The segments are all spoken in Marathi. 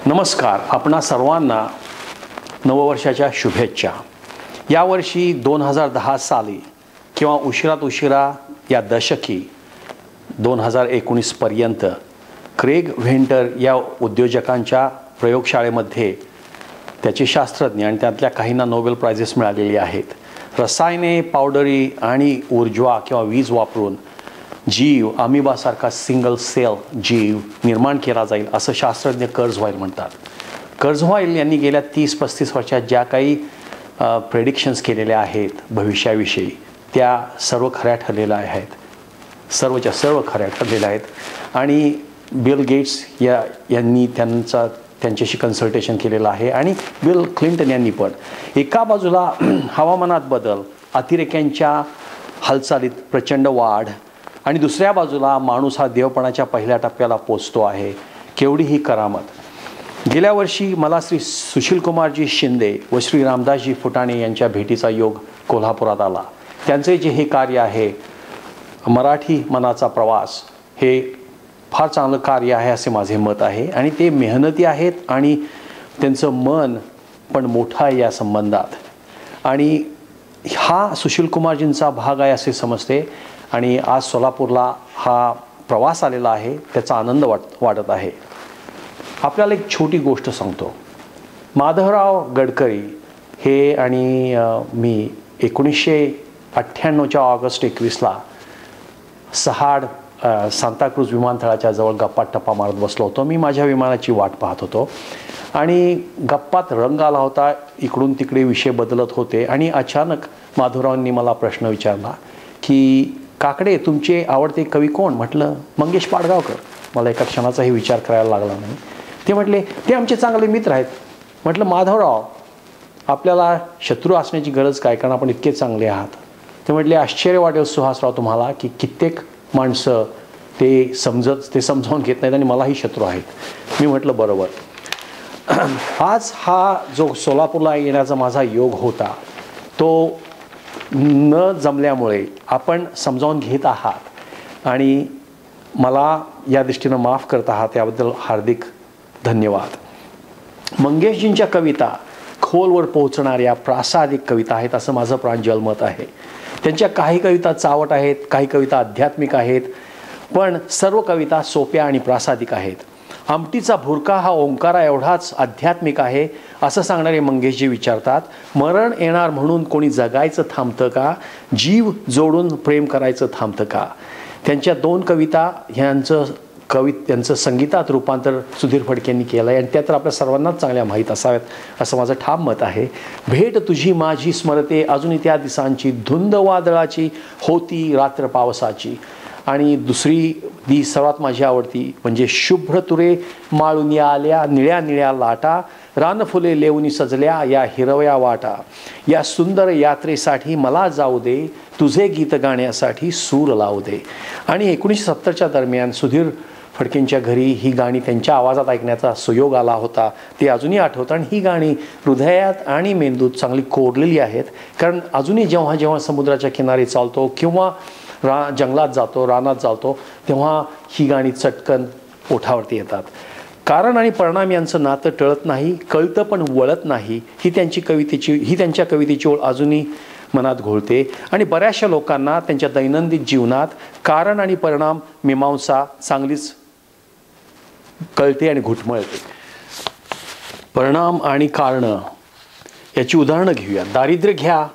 नमस्कार. आपणा सर्वांना नववर्षाच्या शुभेच्छा. यावर्षी 2010 साली किंवा उशिरात उशिरा या दशकी 2019 पर्यंत क्रेग व्हेंटर या उद्योजकांच्या प्रयोगशाळेमध्ये त्याचे शास्त्रज्ञ आणि त्यातल्या काहींना नोबेल प्राइजेस मिळालेली आहेत. रसायने, पावडरी आणि ऊर्जा किंवा वीज वापरून जीव अमिबासारखा सिंगल सेल जीव निर्माण केला जाईल असं शास्त्रज्ञ कर्झवाईल म्हणतात. कर्झवाईल यांनी गेल्या 30-35 वर्षात ज्या काही प्रेडिक्शन्स केलेल्या आहेत भविष्याविषयी त्या सर्व खऱ्या ठरलेल्या आहेत. सर्वच्या सर्व खऱ्या ठरलेल्या आहेत. आणि बिल गेट्स यांनी त्यांच्याशी कन्सल्टेशन केलेलं आहे आणि बिल क्लिंटन यांनी पण. एका बाजूला हवामानात बदल, अतिरेक्यांच्या हालचालीत प्रचंड वाढ आणि दुसऱ्या बाजूला माणूस हा देवपणाच्या पहिल्या टप्प्याला पोचतो आहे. केवढी ही करामत. गेल्या वर्षी मला श्री सुशीलकुमारजी शिंदे व श्री रामदासजी फुटाणे यांच्या भेटीचा योग कोल्हापुरात आला. त्यांचे जे हे कार्य आहे मराठी मनाचा प्रवास हे फार चांगलं कार्य आहे असे माझे मत आहे. आणि ते मेहनती आहेत आणि त्यांचं मन पण मोठं आहे या संबंधात. आणि हा सुशीलकुमारजींचा भाग आहे असे समजते. आणि आज सोलापूरला हा प्रवास आलेला आहे, त्याचा आनंद वाटत आहे. आपल्याला एक छोटी गोष्ट सांगतो. माधवराव गडकरी हे आणि मी 1998च्या ऑगस्ट 21ला सहाड सांताक्रूज विमानतळाच्या जवळ गप्पात टप्पा मारत बसलो होतो. मी माझ्या विमानाची वाट पाहत होतो आणि गप्पात रंग आला होता. इकडून तिकडे विषय बदलत होते आणि अचानक माधवरावांनी मला प्रश्न विचारला की काकडे तुमचे आवडते कवी कोण? म्हटलं मंगेश पाडगावकर. मला एका क्षणाचाही विचार करायला लागला नाही. ते म्हटले ते आमचे चांगले मित्र आहेत. म्हटलं माधवराव आपल्याला शत्रू असण्याची गरज काय, कारण आपण इतके चांगले आहात. ते म्हटले आश्चर्य वाटेल सुहासराव तुम्हाला की कित्येक माणसं ते समजावून घेत नाहीत आणि मलाही शत्रू आहेत. मी म्हटलं बरोबर. आज हा जो सोलापूरला येण्याचा माझा योग होता तो न जमल्यामुळे आपण समजावून घेत आहात आणि मला या दृष्टीनं माफ करत आहात याबद्दल हार्दिक धन्यवाद. मंगेशजींच्या कविता खोलवर पोहोचणाऱ्या प्रासादिक कविता आहेत असं माझं प्रांजळ मत आहे. त्यांच्या काही कविता चावट आहेत, काही कविता आध्यात्मिक आहेत, पण सर्व कविता सोप्या आणि प्रासादिक आहेत. आमटीचा भुरका हा ओंकारा एवढाच आध्यात्मिक आहे असं सांगणारे मंगेशजी विचारतात, मरण येणार म्हणून कोणी जगायचं थांबतं का? जीव जोडून प्रेम करायचं थांबतं का? त्यांच्या 2 कविता त्यांचं संगीतात रूपांतर सुधीर फडकेंनी केलं आहे आणि त्या तर आपल्या सर्वांनाच चांगल्या माहीत असाव्यात असं माझं ठाम मत आहे. भेट तुझी माझी स्मरते अजूनही त्या दिसांची, धुंद वादळाची होती रात्र पावसाची. आणि दुसरी ती सर्वात माझी आवडती म्हणजे शुभ्र तुरे माळून आल्या निळ्या निळ्या लाटा, रानफुले लेवणी सजल्या या हिरव्या वाटा, या सुंदर यात्रेसाठी मला जाऊ दे, तुझे गीत गाण्यासाठी सूर लावू दे. आणि 1970च्या दरम्यान सुधीर फडकेंच्या घरी ही गाणी त्यांच्या आवाजात ऐकण्याचा सुयोग आला होता. ते अजूनही आठवतं आणि ही गाणी हृदयात आणि मेंदूत चांगली कोरलेली आहेत. कारण अजूनही जेव्हा जेव्हा समुद्राच्या किनारी चालतो किंवा जंगलात जातो, रानात जातो तेव्हा ही गाणी चटकन ओठावरती येतात. कारण आणि परिणाम यांचं नातं टळत नाही, कळतं पण वळत नाही. ही त्यांच्या कवितेची ओळ अजूनही मनात घोळते आणि बऱ्याचशा लोकांना त्यांच्या दैनंदिन जीवनात कारण आणि परिणाम मीमांसा चांगलीच कळते आणि घुटमळते. परिणाम आणि कारणं याची उदाहरणं घेऊया. दारिद्र्य घ्या.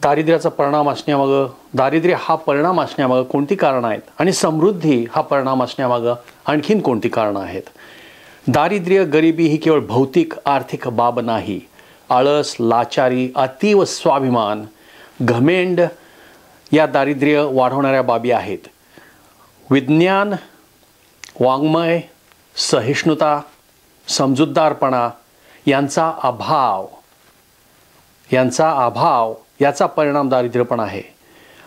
दारिद्र्याचा परिणाम असण्यामागं, दारिद्र्य हा परिणाम असण्यामागं कोणती कारणं आहेत आणि समृद्धी हा परिणाम असण्यामागं आणखीन कोणती कारणं आहेत? दारिद्र्य, गरिबी ही केवळ भौतिक आर्थिक बाब नाही. आळस, लाचारी, अतीव स्वाभिमान, घमेंड या दारिद्र्य वाढवणाऱ्या बाबी आहेत. विज्ञान, वाङ्मय, सहिष्णुता, समजूतदारपणा यांचा अभाव याचा परिणाम दारिद्र्य पण आहे.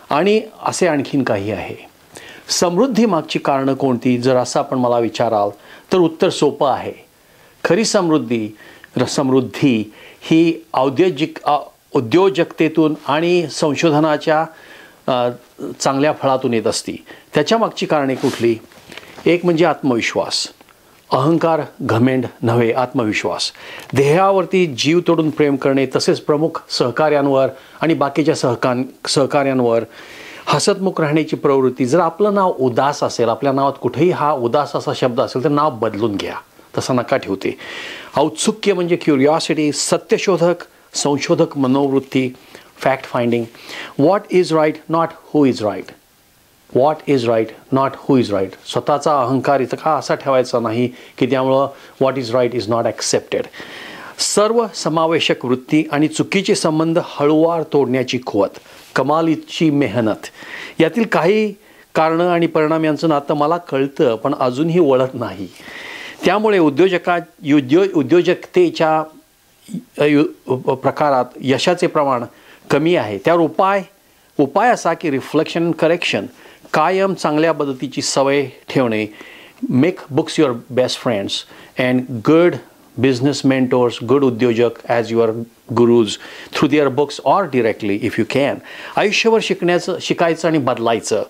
आणि असे आणखीन काही आहे. समृद्धी मागची कारणं कोणती जर असं आपण मला विचाराल तर उत्तर सोपं आहे. खरी समृद्धी ही उद्योजकतेतून आणि संशोधनाच्या चांगल्या फळातून येत असते. त्याच्या मागची कारणे कुठली? एक म्हणजे आत्मविश्वास. अहंकार घमेंड नव्हे, आत्मविश्वास. ध्येयावरती जीव तोडून प्रेम करणे, तसेच प्रमुख सहकार्यांवर आणि बाकीच्या सहकार्यांवर हसतमुख राहण्याची प्रवृत्ती. जर आपलं नाव उदास असेल, आपल्या नावात कुठेही हा उदास असा शब्द असेल तर नाव बदलून घ्या, तसा नका ठेवते. औत्सुक्य म्हणजे क्युरिओसिटी, सत्यशोधक, संशोधक मनोवृत्ती, fact finding. What is right, not who is right. What is right, not who is right. स्वतःचा अहंकार इथं का असा ठेवायचा नाही की त्यामुळं what is right is not accepted. सर्व समावेशक वृत्ती आणि चुकीचे संबंध हळूवार तोडण्याची कुवत, कमालीची मेहनत. यातील काही कारणं आणि परिणाम यांचं नातं मला कळतं पण अजूनही वळत नाही. त्यामुळे उद्योजकतेच्या प्रकारात यशाचे प्रमाण कमी आहे. त्यावर उपाय असा की रिफ्लेक्शन करेक्शन, कायम चांगल्या पद्धतीची सवय ठेवणे. Make books your best friends and good business mentors, good उद्योजक as your gurus through their books or directly if you can. आयुष्यभर शिकायचं आणि बदलायचं.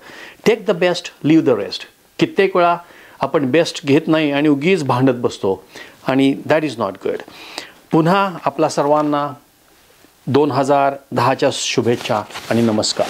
Take the best, leave the rest. कित्येक वेळा आपण बेस्ट घेत नाही आणि उगीच भांडत बसतो आणि दॅट इज नॉट गुड. पुन्हा आपला सर्वांना 2010च्या शुभेच्छा आणि नमस्कार.